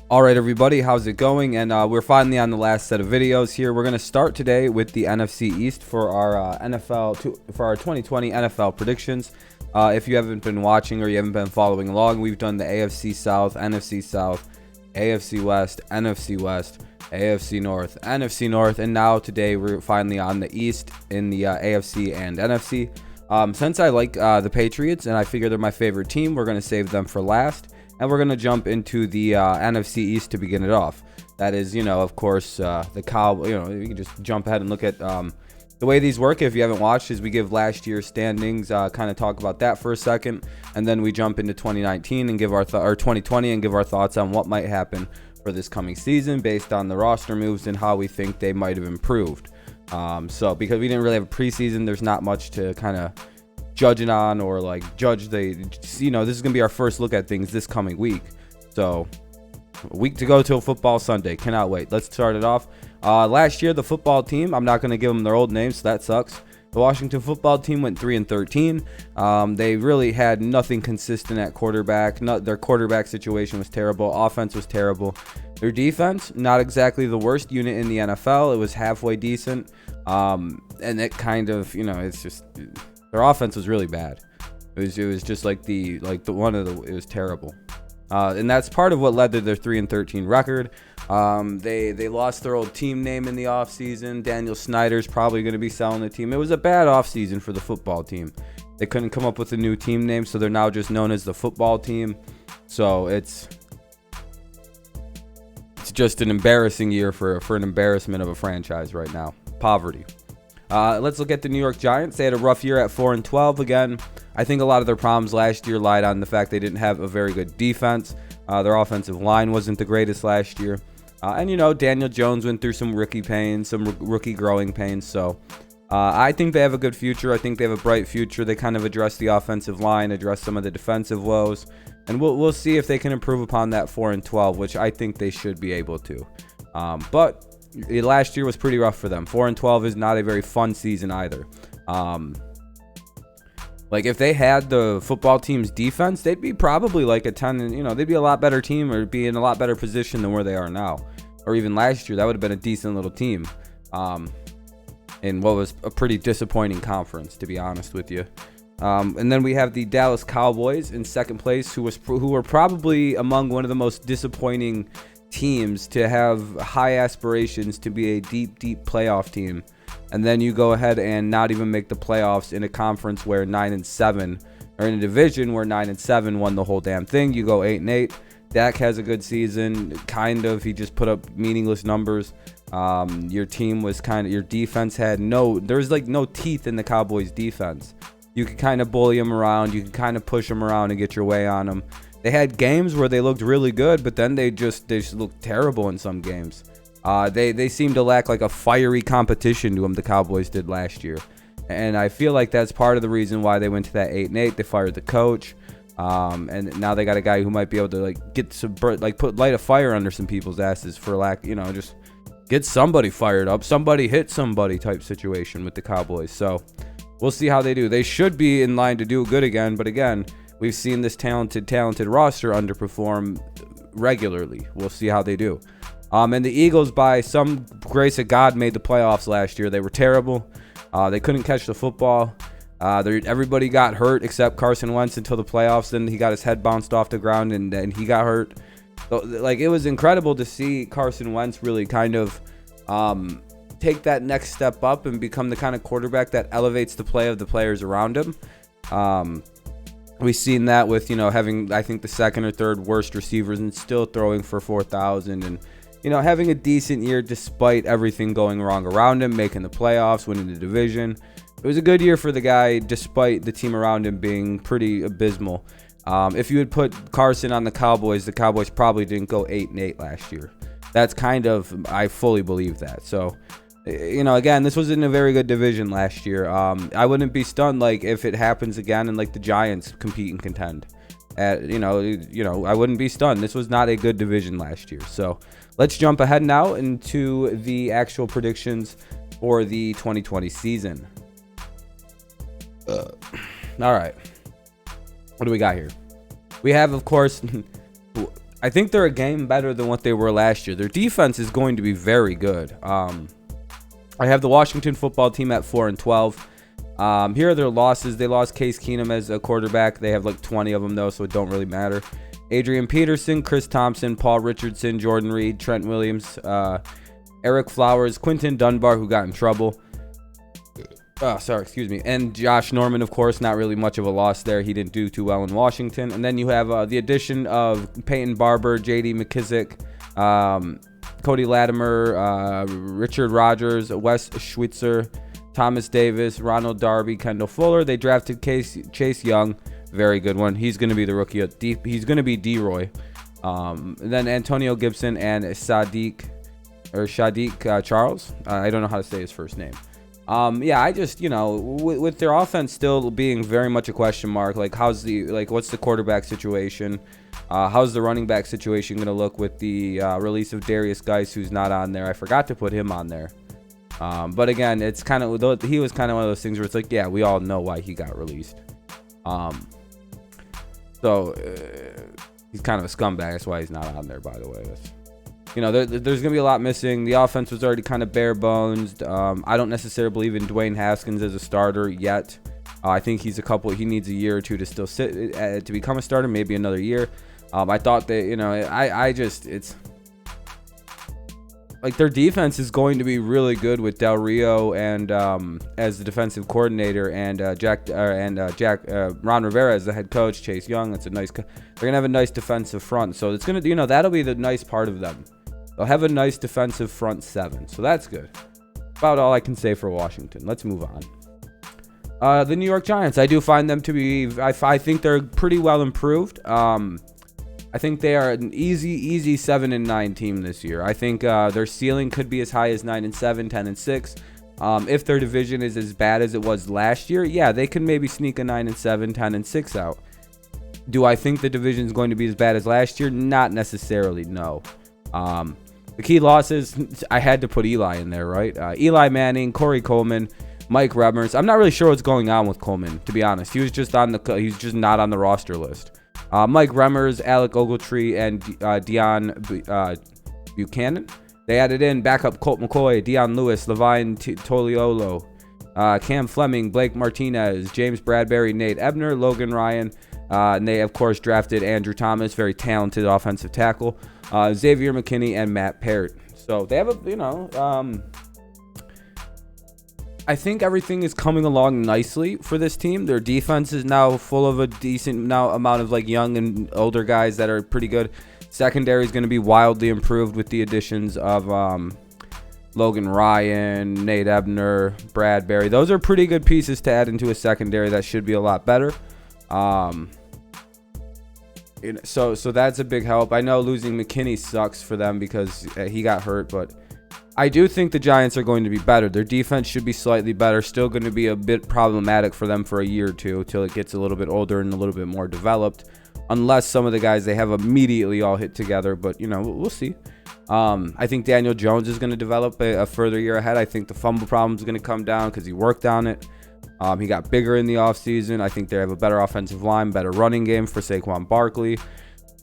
All right, everybody, how's it going? And we're finally on the last set of videos here. We're going to start today with the NFC East for our for our 2020 NFL predictions. If you haven't been watching or you haven't been following along, we've done the AFC South, NFC South, AFC West, NFC West, AFC North, NFC North, and now today we're finally on the East in the AFC and NFC. Since I like the Patriots and I figure they're my favorite team, we're going to save them for last. And we're going to jump into the NFC East to begin it off. That is, of course, the Cowboys. You can just jump ahead and look at the way these work. If you haven't watched, is we give last year's standings, kind of talk about that for a second, and then we jump into 2019 and give our or 2020 and give our thoughts on what might happen for this coming season based on the roster moves and how we think they might have improved. So because we didn't really have a preseason, there's not much to kind of judging on or judge this is gonna be our first look at things this coming week. So a week to go till football Sunday. Cannot wait. Let's start it off. Last year the football team, I'm not gonna give them their old names, so that sucks. The Washington football team went 3-13. They really had nothing consistent at quarterback. Their quarterback situation was terrible. Offense was terrible. Their defense, not exactly the worst unit in the NFL. It was halfway decent. And it kind of, it's just their offense was really bad. It was just it was terrible. And that's part of what led to their 3-13 record. They lost their old team name in the offseason. Daniel Snyder's probably going to be selling the team. It was a bad offseason for the football team. They couldn't come up with a new team name, so they're now just known as the football team. So it's just an embarrassing year for an embarrassment of a franchise right now. Poverty. Let's look at the New York Giants. They had a rough year at 4-12. Again, I think a lot of their problems last year lied on the fact they didn't have a very good defense. Their offensive line wasn't the greatest last year. And, Daniel Jones went through some rookie pains, some rookie growing pains. So I think they have a good future. I think they have a bright future. They kind of address the offensive line, address some of the defensive woes. And we'll see if they can improve upon that 4-12, which I think they should be able to. But last year was pretty rough for them. 4-12 is not a very fun season either. If they had the football team's defense, they'd be probably like a 10, they'd be a lot better team or be in a lot better position than where they are now. Or even last year, that would have been a decent little team. In what was a pretty disappointing conference, to be honest with you. And then we have the Dallas Cowboys in second place, who were probably among one of the most disappointing teams to have high aspirations to be a deep playoff team, and then you go ahead and not even make the playoffs in a conference where 9-7, or in a division where 9-7 won the whole damn thing. You go 8-8. Dak has a good season, kind of. He just put up meaningless numbers. Your team was your defense had there's no teeth in the Cowboys defense. You could kind of bully them around, you could kind of push them around and get your way on them. They had games where they looked really good, but then they just looked terrible in some games. They seem to lack a fiery competition to them, the Cowboys did last year. And I feel like that's part of the reason why they went to that 8-8. They fired the coach. And now they got a guy who might be able to get some light a fire under some people's asses for just get somebody fired up, somebody hit somebody type situation with the Cowboys. So we'll see how they do. They should be in line to do good again, but again, we've seen this talented roster underperform regularly. We'll see how they do. And the Eagles, by some grace of God, made the playoffs last year. They were terrible. They couldn't catch the football. Everybody got hurt except Carson Wentz until the playoffs. Then he got his head bounced off the ground and then he got hurt. So, it was incredible to see Carson Wentz really kind of take that next step up and become the kind of quarterback that elevates the play of the players around him. We've seen that with, having, I think, the second or third worst receivers and still throwing for 4,000 and, having a decent year despite everything going wrong around him, making the playoffs, winning the division. It was a good year for the guy despite the team around him being pretty abysmal. If you had put Carson on the Cowboys probably didn't go 8-8 last year. That's I fully believe that. So, again, this wasn't a very good division last year. I wouldn't be stunned if it happens again and the Giants compete and contend. I wouldn't be stunned. This was not a good division last year. So let's jump ahead now into the actual predictions for the 2020 season. All right. What do we got here? We have, of course, I think they're a game better than what they were last year. Their defense is going to be very good. I have the Washington football team at 4-12. Here are their losses. They lost Case Keenum as a quarterback. They have like 20 of them, though, so it don't really matter. Adrian Peterson, Chris Thompson, Paul Richardson, Jordan Reed, Trent Williams, Eric Flowers, Quinton Dunbar, who got in trouble. And Josh Norman, of course, not really much of a loss there. He didn't do too well in Washington. And then you have the addition of Peyton Barber, J.D. McKissick, Cody Latimer, Richard Rogers, Wes Schweitzer, Thomas Davis, Ronald Darby, Kendall Fuller. They drafted Chase Young. Very good one. He's going to be the rookie. He's going to be D-Roy. Then Antonio Gibson and Sadiq Charles. I don't know how to say his first name. I just, with their offense still being very much a question mark, like what's the quarterback situation? How's the running back situation going to look with the release of Darius Geis, who's not on there? I forgot to put him on there. But again, it's he was kind of one of those things where it's like, yeah, we all know why he got released. He's kind of a scumbag. That's why he's not on there, by the way. There's going to be a lot missing. The offense was already kind of bare bones. I don't necessarily believe in Dwayne Haskins as a starter yet. I think he needs a year or two to still sit to become a starter, maybe another year. I thought that, it's like their defense is going to be really good with Del Rio and as the defensive coordinator and Ron Rivera as the head coach. Chase Young, they're gonna have a nice defensive front, so it's gonna that'll be the nice part of them. They'll have a nice defensive front seven, so that's good. About all I can say for Washington. Let's move on. The New York Giants, I do find them to be. I think they're pretty well improved. I think they are an easy 7-9 team this year. I think their ceiling could be as high as 9-7, 10-6. If their division is as bad as it was last year, yeah, they could maybe sneak a 9-7, 10-6 out. Do I think the division is going to be as bad as last year? Not necessarily, no. The key losses, I had to put Eli in there, right? Eli Manning, Corey Coleman, Mike Remmers. I'm not really sure what's going on with Coleman, to be honest. He's just not on the roster list. Mike Remmers, Alec Ogletree, and Deion Buchanan. They added in backup Colt McCoy, Deion Lewis, Levine Toliolo, Cam Fleming, Blake Martinez, James Bradbury, Nate Ebner, Logan Ryan. And they, of course, drafted Andrew Thomas, very talented offensive tackle, Xavier McKinney, and Matt Parrott. So they have I think everything is coming along nicely for this team. Their defense is now full of a decent amount of young and older guys that are pretty good. Secondary is going to be wildly improved with the additions of Logan Ryan, Nate Ebner, Bradbury. Those are pretty good pieces to add into a secondary that should be a lot better. So that's a big help. I know losing McKinney sucks for them because he got hurt, but I do think the Giants are going to be better. Their defense should be slightly better. Still going to be a bit problematic for them for a year or two until it gets a little bit older and a little bit more developed. Unless some of the guys they have immediately all hit together, but we'll see. I think Daniel Jones is going to develop a further year ahead. I think the fumble problem is going to come down because he worked on it. He got bigger in the offseason. I think they have a better offensive line, better running game for Saquon Barkley.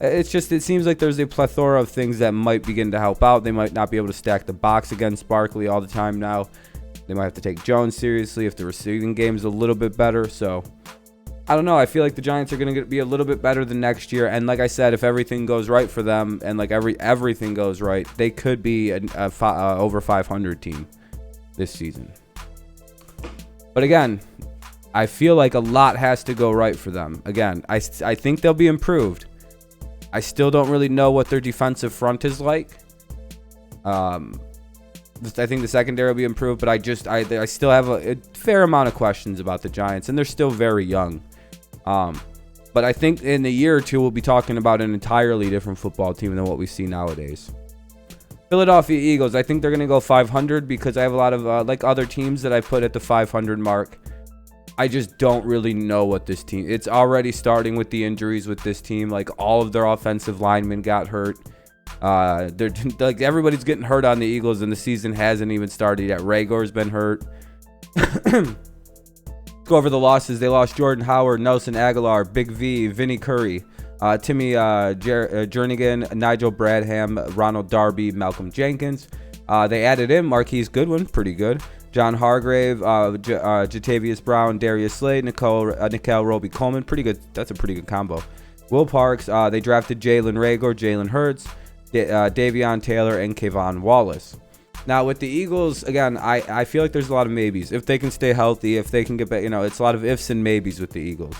It seems like there's a plethora of things that might begin to help out. They might not be able to stack the box against Barkley all the time now. They might have to take Jones seriously if the receiving game is a little bit better. So, I don't know. I feel like the Giants are going to be a little bit better than next year. And like I said, if everything goes right for them and everything goes right, they could be a over 500 team this season. But again, I feel like a lot has to go right for them. Again, I think they'll be improved. I still don't really know what their defensive front is like. I think the secondary will be improved, but I still have a fair amount of questions about the Giants, and they're still very young. But I think in a year or two, we'll be talking about an entirely different football team than what we see nowadays. Philadelphia Eagles, I think they're going to go 500 because I have a lot of, other teams that I put at the 500 mark. I just don't really know what this team. It's already starting with the injuries with this team. All of their offensive linemen got hurt. Everybody's getting hurt on the Eagles, and the season hasn't even started yet. Rager's been hurt. Go over the losses. They lost Jordan Howard, Nelson Aguilar, Big V, Vinny Curry, Timmy Jernigan, Nigel Bradham, Ronald Darby, Malcolm Jenkins. They added in Marquise Goodwin, pretty good. John Hargrave, Jatavius Brown, Darius Slade, Nickel Roby Coleman, pretty good. That's a pretty good combo. Will Parks, they drafted Jalen Reagor, Jalen Hurts, Davion Taylor, and Kayvon Wallace. Now with the Eagles, again, I feel like there's a lot of maybes. If they can stay healthy, if they can get back, it's a lot of ifs and maybes with the Eagles.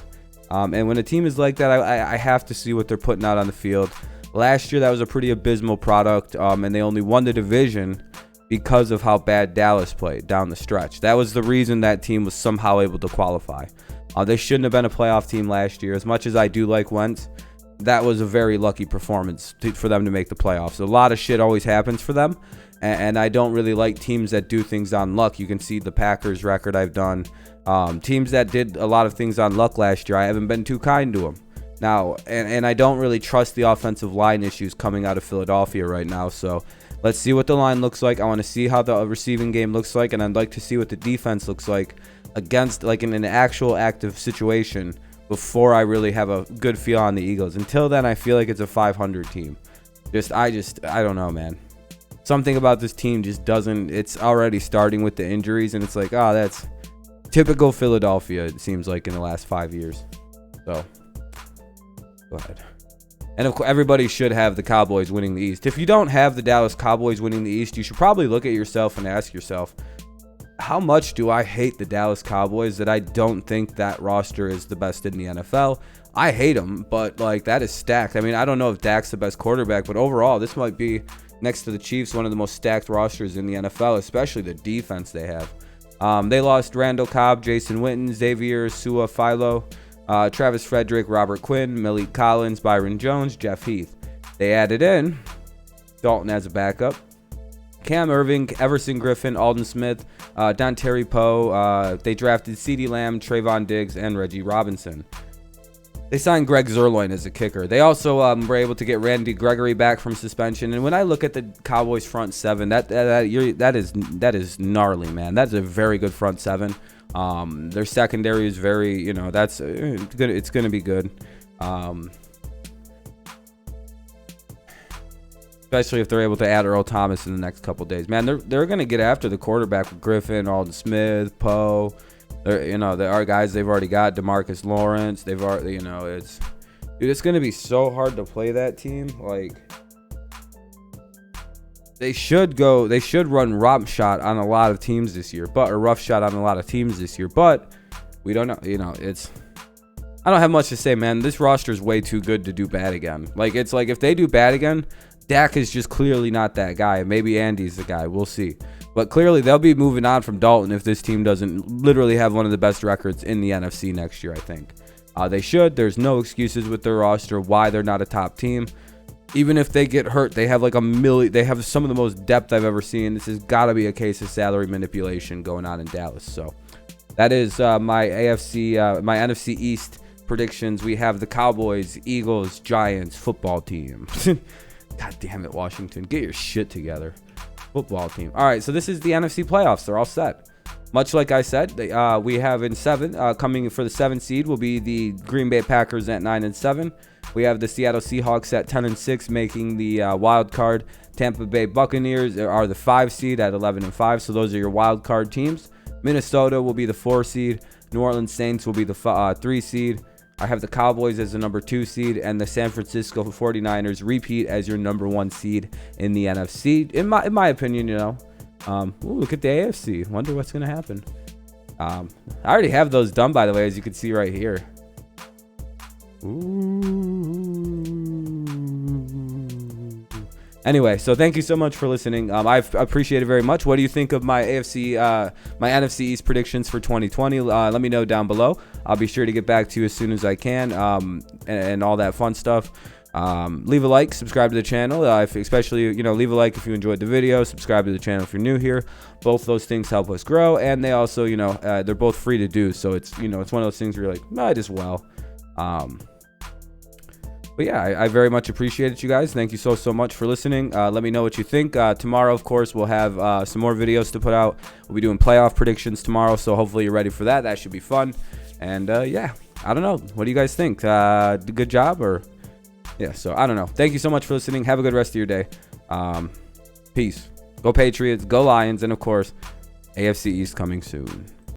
And when a team is like that, I have to see what they're putting out on the field. Last year, that was a pretty abysmal product, and they only won the division because of how bad Dallas played down the stretch. That was the reason that team was somehow able to qualify. They shouldn't have been a playoff team last year. As much as I do like Wentz, that was a very lucky performance for them to make the playoffs. A lot of shit always happens for them, and I don't really like teams that do things on luck. You can see the Packers record I've done. Teams that did a lot of things on luck last year, I haven't been too kind to them. Now, and I don't really trust the offensive line issues coming out of Philadelphia right now, so let's see what the line looks like. I want to see how the receiving game looks like, and I'd like to see what the defense looks like against, like, in an actual active situation before I really have a good feel on the Eagles. Until then, I feel like it's a 500 team. I don't know, man. Something about this team just doesn't, it's already starting with the injuries, and it's like, oh, that's typical Philadelphia, it seems like, in the last 5 years. So, go ahead. And of course, everybody should have the Cowboys winning the East. If you don't have the Dallas Cowboys winning the East, you should probably look at yourself and ask yourself, how much do I hate the Dallas Cowboys that I don't think that roster is the best in the NFL? I hate them, but like, that is stacked. I mean, I don't know if Dak's the best quarterback, but overall, this might be, next to the Chiefs, one of the most stacked rosters in the NFL, especially the defense they have. They lost Randall Cobb, Jason Witten, Xavier Su'a-Filo, Travis Frederick, Robert Quinn, Malik Collins, Byron Jones, Jeff Heath. They added in Dalton as a backup, Cam Irving, Everson Griffin, Alden Smith, Dontari Poe. They drafted CeeDee Lamb, Trayvon Diggs, and Reggie Robinson. They signed Greg Zuerlein as a kicker. They also were able to get Randy Gregory back from suspension. And when I look at the Cowboys front seven, that is gnarly, man. That's a very good front seven. Their secondary is very, that's good. It's going to be good. Especially if they're able to add Earl Thomas in the next couple days, man. They're going to get after the quarterback with Griffin, Alden Smith, Poe. There are guys they've already got, DeMarcus Lawrence. They've already, it's going to be so hard to play that team. Like, they should run rough shot on a lot of teams this year, but we don't know. I don't have much to say, man. This roster is way too good to do bad again. Like, it's like if they do bad again, Dak is just clearly not that guy. Maybe Andy's the guy. We'll see. But clearly, they'll be moving on from Dalton if this team doesn't literally have one of the best records in the NFC next year, I think. They should. There's no excuses with their roster why they're not a top team. Even if they get hurt, they have like they have some of the most depth I've ever seen. This has got to be a case of salary manipulation going on in Dallas. So that is my NFC East predictions. We have the Cowboys, Eagles, Giants football team. God damn it, Washington. Get your shit together. Football team. All right, so this is the NFC Playoffs. They're all set. Much like I said, we have in 7, coming for the 7th seed will be the Green Bay Packers at 9-7. We have the Seattle Seahawks at 10-6, making the wild card. Tampa Bay Buccaneers are the 5 seed at 11-5. So those are your wild card teams. Minnesota will be the 4 seed. New Orleans Saints will be the 3 seed. I have the Cowboys as the number 2 seed, and the San Francisco 49ers repeat as your number 1 seed in the NFC. In my opinion, look at the AFC. Wonder what's going to happen. I already have those done, by the way, as you can see right here. Anyway, so thank you so much for listening. I appreciate it very much. What do you think of my NFC East predictions for 2020? Let me know down below. I'll be sure to get back to you as soon as I can, and all that fun stuff. Leave a like, subscribe to the channel, especially, leave a like if you enjoyed the video, subscribe to the channel if you're new here. Both those things help us grow, and they also, they're both free to do. So it's, it's one of those things where you're like, might as well. But yeah, I very much appreciate it, you guys. Thank you so much for listening. Let me know what you think. Tomorrow, of course, we'll have some more videos to put out. We'll be doing playoff predictions tomorrow, so hopefully you're ready for that. That should be fun. And yeah, I don't know. What do you guys think? Good job, or Yeah, so I don't know. Thank you so much for listening. Have a good rest of your day. Peace. Go Patriots, go Lions, and of course, AFC East coming soon.